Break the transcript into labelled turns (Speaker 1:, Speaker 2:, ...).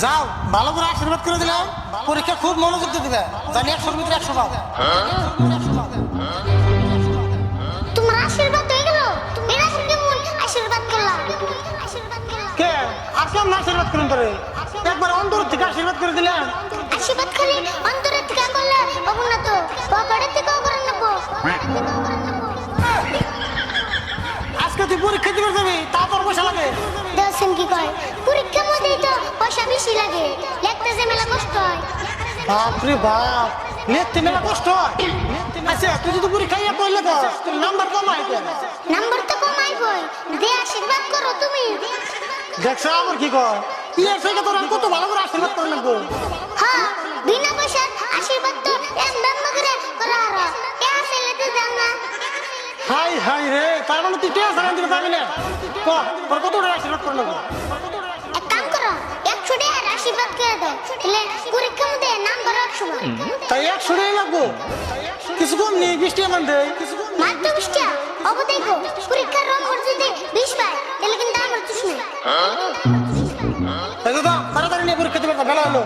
Speaker 1: যাও ভালো করে আশীর্বাদ করে দিলাম, পরীক্ষা খুব মনোযোগ দিয়ে দিবে, জানি 100-এর ভিতরে 100 পাও।
Speaker 2: তোমার আশীর্বাদ হয়ে গেল, তুমি এরকম কেমন আশীর্বাদ করলা?
Speaker 1: কে আর কেমন আশীর্বাদ করেন তোরে? একবার অন্তর থেকে আশীর্বাদ করে দিলাম।
Speaker 2: আশীর্বাদ খালি অন্তরের থেকে করলে হবো না তো, পকেটের থেকেও করে নেবো।
Speaker 1: আজকে তুই পরীক্ষা দিতে যাবি, তা তোর পয়সা লাগে।
Speaker 2: দেখছেন কি কয়, পরীক্ষার মধ্যেই তো পয়সা বেশি লাগে, লিখতে যে মেলা কষ্ট হয়।
Speaker 1: বাপরে বাপ, লিখতে মেলা কষ্ট হয়। আচ্ছা তুই যদি পরীক্ষায় পড়লে তো তোর নাম্বার কম হয় কেন?
Speaker 2: নাম্বার তো কমাই বই, দে আশীর্বাদ করো তুমি।
Speaker 1: দেখছো আমার কি কয়, ইয়ের থেকে তোর আমি কত ভালো করে আশীর্বাদ করে নেবো।
Speaker 2: হ্যাঁ, বিনা পয়সার আশীর্বাদ তো এম ব্যাম্মা করে করা হারা, এ আসলে তো দাও না।
Speaker 1: হাই হাই রে, তার মানে তুই টেয়া সারান দিতে পারবি না। কহ তোর কত টাকা আশীর্বাদ করে নেবো?
Speaker 2: এক কাম করো, 100 টাকার আশীর্বাদ করে দাও, তাহলে পরীক্ষার মধ্যে নাম্বার 100 হয়।
Speaker 1: তাই 100 টাকা লাগবো, কিছু কম নেই, 20 টাকা মান দেয়।
Speaker 2: মাত্র 20 টাকা, অবো দেখো পরীক্ষার নম্বর যদি 20 পায় তাহলে কিন্তু আমার কিছু নেই।
Speaker 1: তাই তো তাড়াতাড়ি নিয়ে পরীক্ষা দিবে, বেলা হলো।